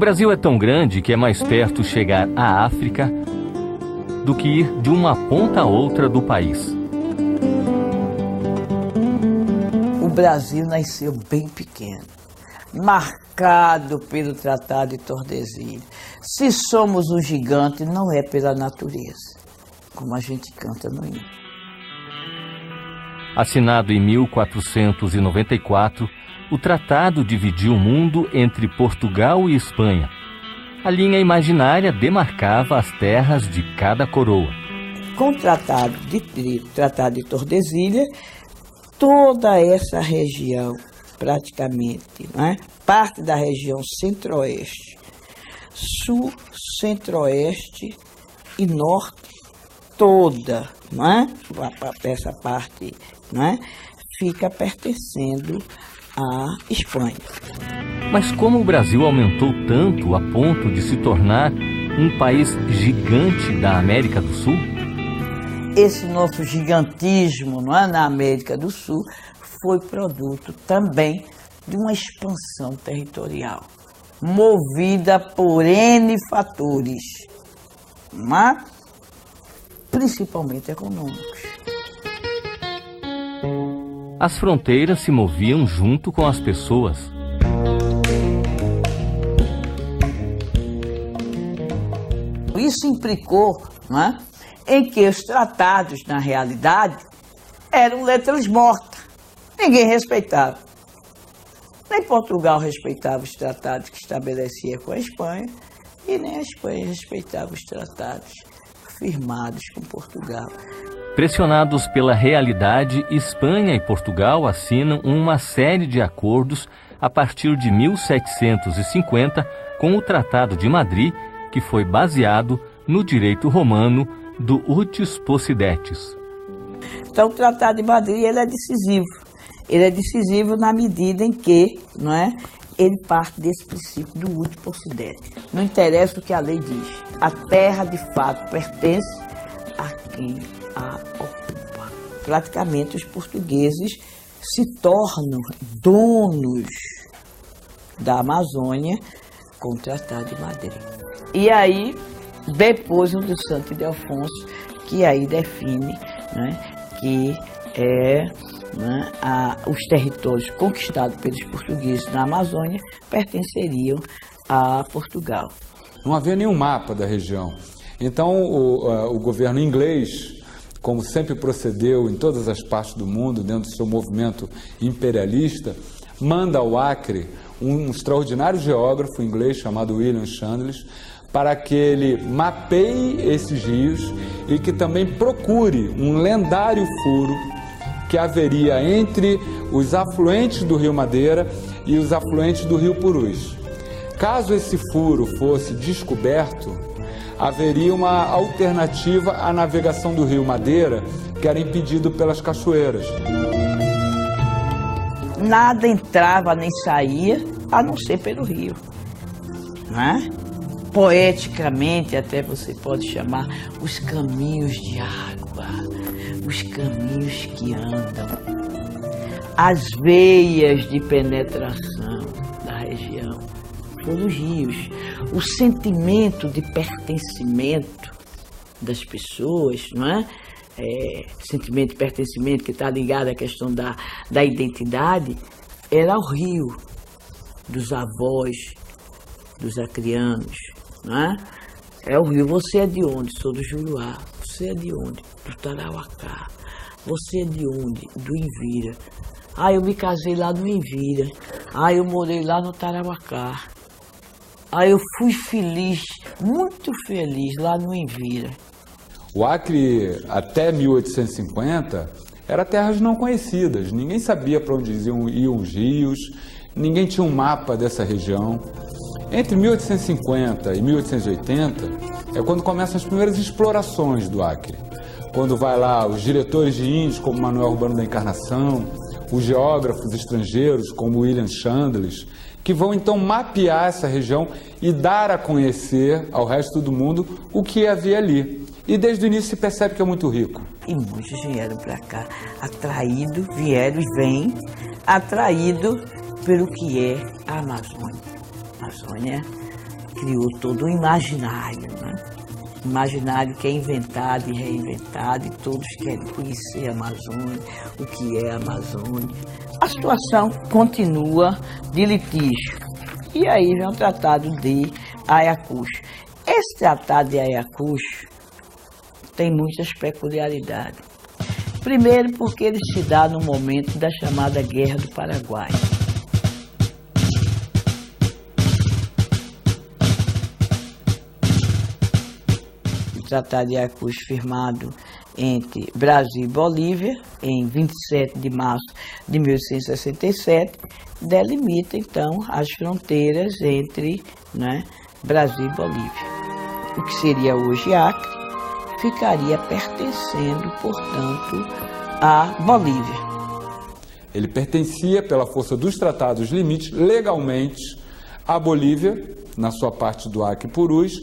Brasil é tão grande que é mais perto chegar à África do que ir de uma ponta a outra do país. O Brasil nasceu bem pequeno, marcado pelo Tratado de Tordesilhas. Se somos um gigante, não é pela natureza, como a gente canta no hino. Assinado em 1494, o tratado dividiu o mundo entre Portugal e Espanha. A linha imaginária demarcava as terras de cada coroa. Com o Tratado de Tordesilhas, toda essa região, praticamente, né? Parte da região centro-oeste, sul, centro-oeste e norte, toda, né? Essa parte, né? Fica pertencendo à Espanha. Mas como o Brasil aumentou tanto a ponto de se tornar um país gigante da América do Sul? Esse nosso gigantismo, não é, na América do Sul foi produto também de uma expansão territorial, movida por N fatores, mas principalmente econômicos. As fronteiras se moviam junto com as pessoas. Isso implicou, não é, em que os tratados, na realidade, eram letras mortas. Ninguém respeitava. Nem Portugal respeitava os tratados que estabelecia com a Espanha, e nem a Espanha respeitava os tratados firmados com Portugal. Pressionados pela realidade, Espanha e Portugal assinam uma série de acordos a partir de 1750 com o Tratado de Madrid, que foi baseado no direito romano do Utis Possidetis. Então, o Tratado de Madrid ele é decisivo. Ele é decisivo na medida em que, não é, ele parte desse princípio do Utis Possidetis. Não interessa o que a lei diz. A terra, de fato, pertence a quem a ocupa. Praticamente, os portugueses se tornam donos da Amazônia com o Tratado de Madrid. E aí, depois, o do Santo Ildefonso, que aí define, né, que né, os territórios conquistados pelos portugueses na Amazônia pertenceriam a Portugal. Não havia nenhum mapa da região. Então, o governo inglês, como sempre procedeu em todas as partes do mundo, dentro do seu movimento imperialista, manda ao Acre um extraordinário geógrafo inglês chamado William Chandler, para que ele mapeie esses rios e que também procure um lendário furo que haveria entre os afluentes do Rio Madeira e os afluentes do Rio Purus. Caso esse furo fosse descoberto, haveria uma alternativa à navegação do Rio Madeira, que era impedido pelas cachoeiras. Nada entrava nem saía, a não ser pelo rio, né? Poeticamente, até você pode chamar os caminhos de água, os caminhos que andam, as veias de penetração da região, foram os rios. O sentimento de pertencimento das pessoas, não é? Sentimento de pertencimento que está ligado à questão da identidade, era o rio dos avós, dos acrianos, não é? É o rio. Você é de onde? Sou do Juruá. Você é de onde? Do Tarauacá. Você é de onde? Do Envira. Ah, eu me casei lá no Envira. Ah, eu morei lá no Tarauacá. Ah, eu fui feliz, muito feliz lá no Envira. O Acre, até 1850, era terras não conhecidas. Ninguém sabia para onde iam os rios, ninguém tinha um mapa dessa região. Entre 1850 e 1880 é quando começam as primeiras explorações do Acre. Quando vai lá os diretores de índios, como Manuel Urbano da Encarnação, os geógrafos estrangeiros, como William Chandler, que vão então mapear essa região e dar a conhecer ao resto do mundo o que havia ali. E desde o início se percebe que é muito rico. E muitos vieram para cá, vieram e vêm, atraídos pelo que é a Amazônia. A Amazônia criou todo um imaginário, né? Imaginário que é inventado e reinventado, e todos querem conhecer a Amazônia, o que é a Amazônia. A situação continua de litígio. E aí vem o Tratado de Ayacucho. Esse Tratado de Ayacucho tem muitas peculiaridades. Primeiro, porque ele se dá no momento da chamada Guerra do Paraguai. Tratado de Ayacucho firmado entre Brasil e Bolívia, em 27 de março de 1867, delimita, então, as fronteiras entre, né, Brasil e Bolívia. O que seria hoje Acre ficaria pertencendo, portanto, à Bolívia. Ele pertencia, pela força dos tratados limites, legalmente à Bolívia, na sua parte do Acre e Purus,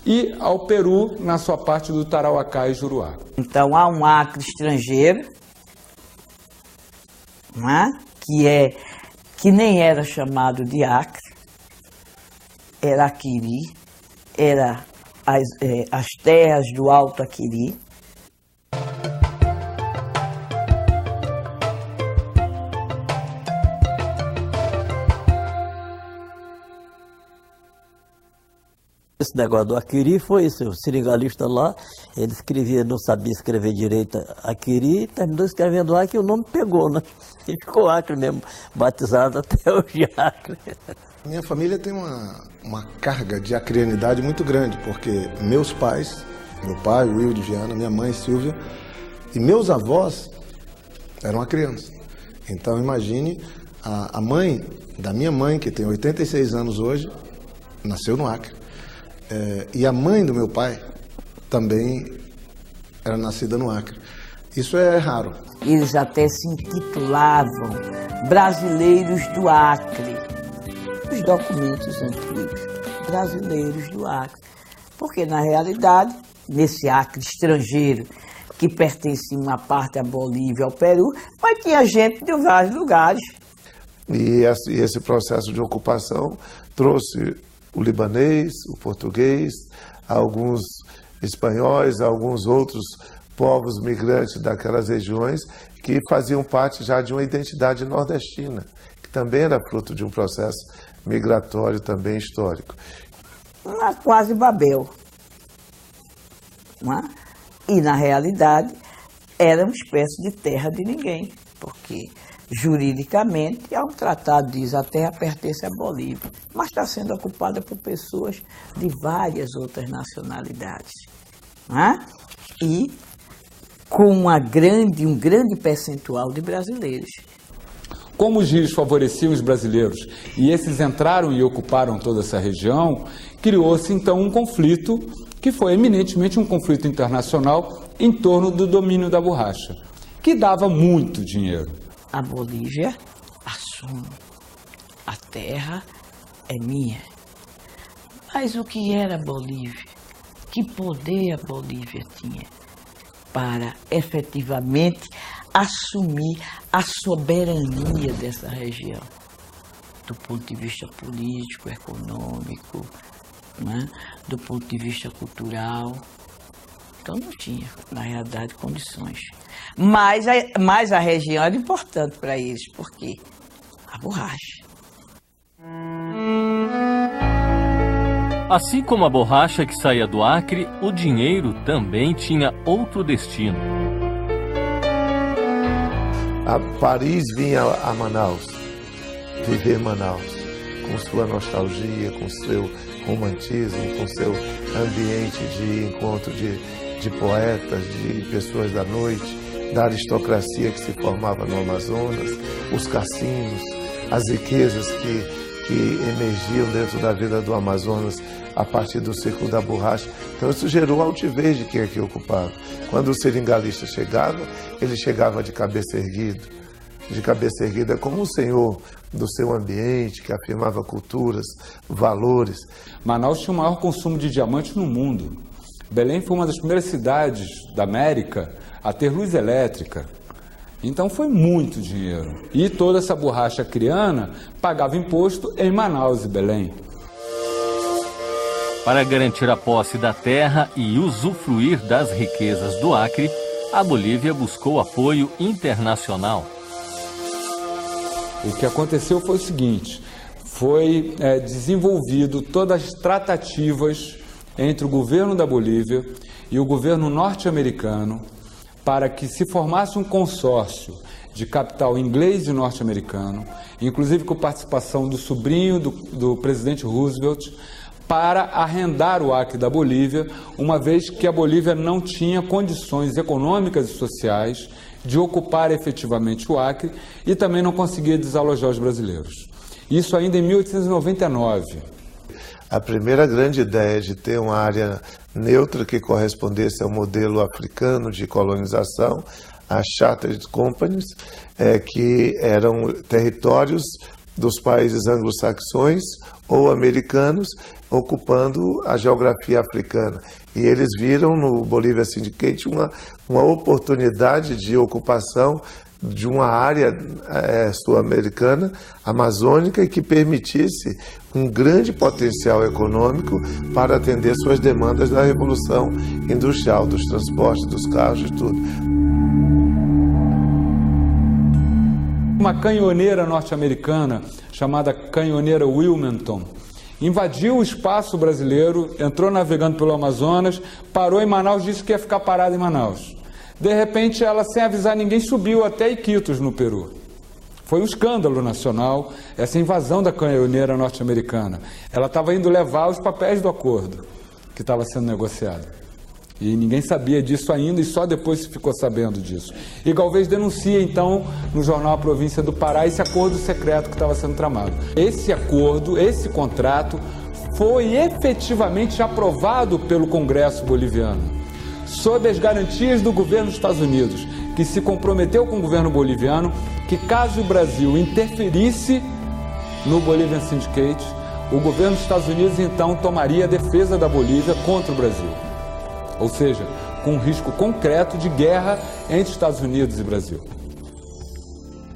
e ao Peru, na sua parte do Tarauacá e Juruá. Então, há um Acre estrangeiro, né, que nem era chamado de Acre, era Aquiri, era as terras do Alto Aquiri. Esse negócio do Aquiri foi isso, o seringalista lá, ele escrevia, não sabia escrever direito Aquiri, terminou escrevendo Acre e o nome pegou, né? Ele ficou Acre mesmo, batizado até hoje Acre. Minha família tem uma carga de acrianidade muito grande, porque meus pais, meu pai, Will de Viana, minha mãe, Silvia, e meus avós eram acrianos. Então imagine, a mãe da minha mãe, que tem 86 anos hoje, nasceu no Acre. E a mãe do meu pai também era nascida no Acre. Isso é raro. Eles até se intitulavam Brasileiros do Acre. Os documentos antigos, Brasileiros do Acre. Porque, na realidade, nesse Acre estrangeiro, que pertencia uma parte à Bolívia e ao Peru, mas tinha gente de vários lugares. E esse processo de ocupação trouxe o libanês, o português, alguns espanhóis, alguns outros povos migrantes daquelas regiões que faziam parte já de uma identidade nordestina, que também era fruto de um processo migratório também histórico. Quase Babel. Não é? E, na realidade, era uma espécie de terra de ninguém, porque juridicamente, há um tratado que diz a terra pertence à Bolívia, mas está sendo ocupada por pessoas de várias outras nacionalidades. Né? E com um grande percentual de brasileiros. Como os rios favoreciam os brasileiros e esses entraram e ocuparam toda essa região, criou-se então um conflito que foi eminentemente um conflito internacional em torno do domínio da borracha, que dava muito dinheiro. A Bolívia assume, a terra é minha. Mas o que era a Bolívia? Que poder a Bolívia tinha para efetivamente assumir a soberania dessa região, do ponto de vista político, econômico, né? Do ponto de vista cultural? Então não tinha, na realidade, condições. Mas a região era importante para eles, porque a borracha. Assim como a borracha que saía do Acre, o dinheiro também tinha outro destino. A Paris vinha a Manaus, viver Manaus, com sua nostalgia, com seu romantismo, com seu ambiente de encontro de poetas, de pessoas da noite, da aristocracia que se formava no Amazonas, os cassinos, as riquezas que emergiam dentro da vida do Amazonas a partir do ciclo da borracha. Então isso gerou altivez de quem aqui ocupava. Quando o seringalista chegava, ele chegava de cabeça erguida como um senhor do seu ambiente, que afirmava culturas, valores. Manaus tinha o maior consumo de diamante no mundo. Belém foi uma das primeiras cidades da América a ter luz elétrica. Então foi muito dinheiro. E toda essa borracha acreana pagava imposto em Manaus e Belém. Para garantir a posse da terra e usufruir das riquezas do Acre, a Bolívia buscou apoio internacional. O que aconteceu foi o seguinte, foi desenvolvido todas as tratativas entre o governo da Bolívia e o governo norte-americano para que se formasse um consórcio de capital inglês e norte-americano, inclusive com participação do sobrinho do presidente Roosevelt, para arrendar o Acre da Bolívia, uma vez que a Bolívia não tinha condições econômicas e sociais de ocupar efetivamente o Acre e também não conseguia desalojar os brasileiros. Isso ainda em 1899. A primeira grande ideia de ter uma área neutra que correspondesse ao modelo africano de colonização, as Chartered Companies, que eram territórios dos países anglo-saxões ou americanos ocupando a geografia africana. E eles viram no Bolívia Syndicate uma oportunidade de ocupação de uma área sul-americana, amazônica, e que permitisse um grande potencial econômico para atender suas demandas da revolução industrial, dos transportes, dos carros e tudo. Uma canhoneira norte-americana chamada canhoneira Wilmington invadiu o espaço brasileiro, entrou navegando pelo Amazonas, parou em Manaus, disse que ia ficar parada em Manaus. De repente, ela, sem avisar ninguém, subiu até Iquitos, no Peru. Foi um escândalo nacional essa invasão da canhoneira norte-americana. Ela estava indo levar os papéis do acordo que estava sendo negociado. E ninguém sabia disso ainda e só depois se ficou sabendo disso. E Galvez denuncia, então, no jornal A Província do Pará, esse acordo secreto que estava sendo tramado. Esse acordo, esse contrato, foi efetivamente aprovado pelo Congresso boliviano, sob as garantias do governo dos Estados Unidos, que se comprometeu com o governo boliviano que, caso o Brasil interferisse no Bolivian Syndicate, o governo dos Estados Unidos, então, tomaria a defesa da Bolívia contra o Brasil. Ou seja, com um risco concreto de guerra entre Estados Unidos e Brasil.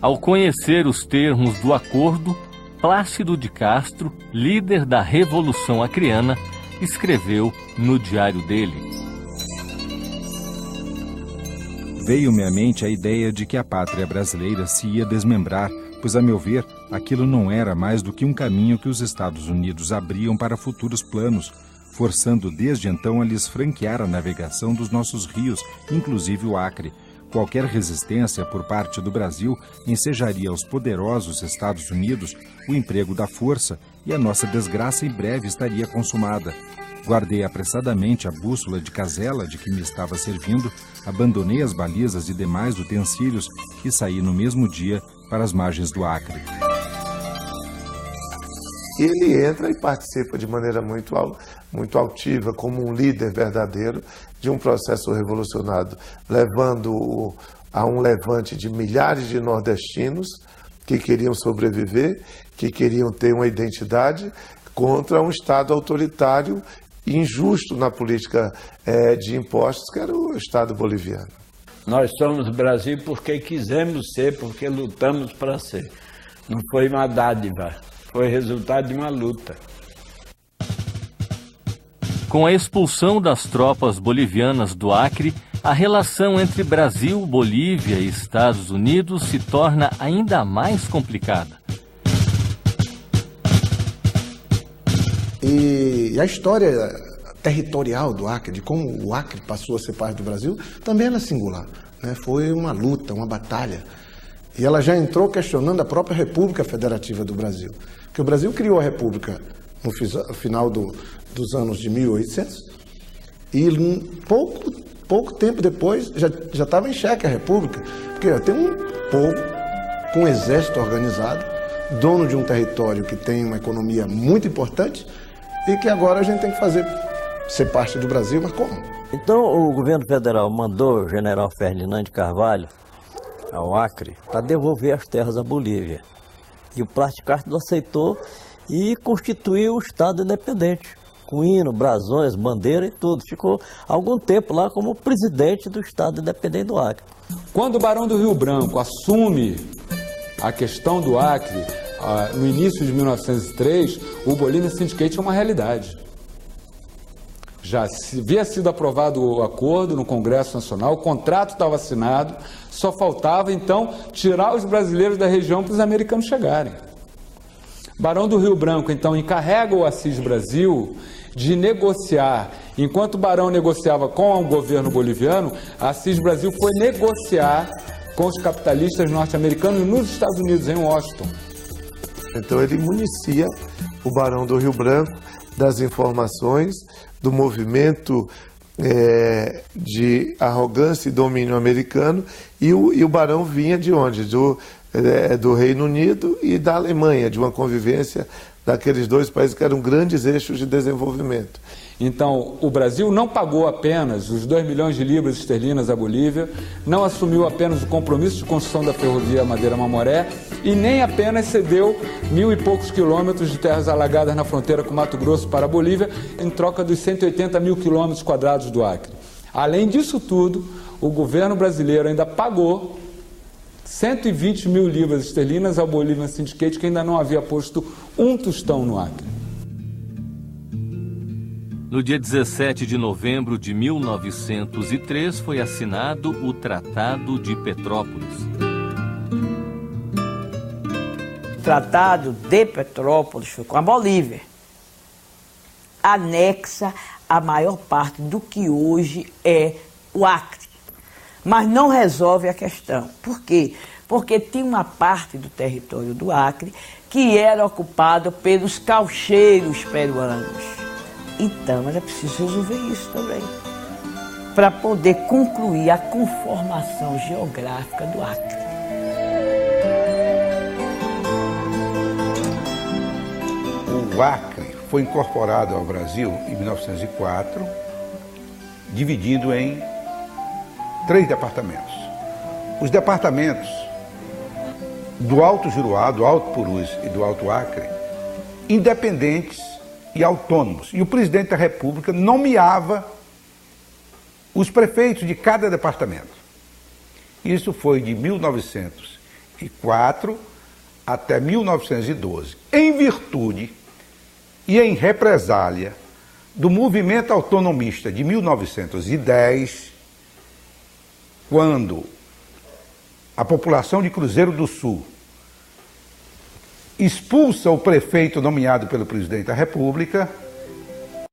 Ao conhecer os termos do acordo, Plácido de Castro, líder da Revolução Acreana, escreveu no diário dele: Veio-me à mente a ideia de que a pátria brasileira se ia desmembrar, pois, a meu ver, aquilo não era mais do que um caminho que os Estados Unidos abriam para futuros planos, forçando desde então a lhes franquear a navegação dos nossos rios, inclusive o Acre. Qualquer resistência por parte do Brasil ensejaria aos poderosos Estados Unidos o emprego da força e a nossa desgraça em breve estaria consumada. Guardei apressadamente a bússola de casela de que me estava servindo, abandonei as balizas e demais utensílios e saí no mesmo dia para as margens do Acre. E ele entra e participa de maneira muito altiva, como um líder verdadeiro de um processo revolucionário, levando a um levante de milhares de nordestinos que queriam sobreviver, que queriam ter uma identidade contra um Estado autoritário e injusto na política de impostos, que era o Estado boliviano. Nós somos Brasil porque quisemos ser, porque lutamos para ser. Não foi uma dádiva. Foi resultado de uma luta. Com a expulsão das tropas bolivianas do Acre, a relação entre Brasil, Bolívia e Estados Unidos se torna ainda mais complicada. E a história territorial do Acre, de como o Acre passou a ser parte do Brasil, também era singular, né? Foi uma luta, uma batalha. E ela já entrou questionando a própria República Federativa do Brasil. Porque o Brasil criou a República no final dos anos de 1800 e pouco tempo depois já estava em xeque a República. Porque tem um povo com um exército organizado, dono de um território que tem uma economia muito importante e que agora a gente tem que ser parte do Brasil, mas como? Então o governo federal mandou o general Ferdinand de Carvalho ao Acre para devolver as terras à Bolívia. E o Plácido Castro aceitou e constituiu o Estado independente, com hino, brasões, bandeira e tudo. Ficou algum tempo lá como presidente do Estado independente do Acre. Quando o Barão do Rio Branco assume a questão do Acre, no início de 1903, o Bolivian Syndicate é uma realidade. Já havia sido aprovado o acordo no Congresso Nacional, o contrato estava assinado, só faltava então tirar os brasileiros da região para os americanos chegarem. Barão do Rio Branco então encarrega o Assis Brasil de negociar. Enquanto o Barão negociava com o governo boliviano, Assis Brasil foi negociar com os capitalistas norte-americanos nos Estados Unidos, em Washington. Então ele municia o Barão do Rio Branco das informações do movimento de arrogância e domínio americano, e o Barão vinha de onde? Do Reino Unido e da Alemanha, de uma convivência daqueles dois países que eram grandes eixos de desenvolvimento. Então, o Brasil não pagou apenas os 2 milhões de libras esterlinas à Bolívia, não assumiu apenas o compromisso de construção da ferrovia Madeira-Mamoré e nem apenas cedeu 1.000 e poucos quilômetros de terras alagadas na fronteira com Mato Grosso para a Bolívia, em troca dos 180 mil quilômetros quadrados do Acre. Além disso tudo, o governo brasileiro ainda pagou 120 mil libras esterlinas ao Bolivian Syndicate, que ainda não havia posto um tostão no Acre. No dia 17 de novembro de 1903 foi assinado o Tratado de Petrópolis. O Tratado de Petrópolis foi com a Bolívia. Anexa a maior parte do que hoje é o Acre. Mas não resolve a questão. Por quê? Porque tinha uma parte do território do Acre que era ocupado pelos caucheiros peruanos. Então era preciso resolver isso também, para poder concluir a conformação geográfica do Acre. O Acre foi incorporado ao Brasil em 1904, dividido em 3 departamentos. Os departamentos do Alto Juruá, do Alto Purus e do Alto Acre, independentes e autônomos. E o presidente da República nomeava os prefeitos de cada departamento. Isso foi de 1904 até 1912, em virtude e em represália do movimento autonomista de 1910, quando a população de Cruzeiro do Sul expulsa o prefeito nomeado pelo presidente da República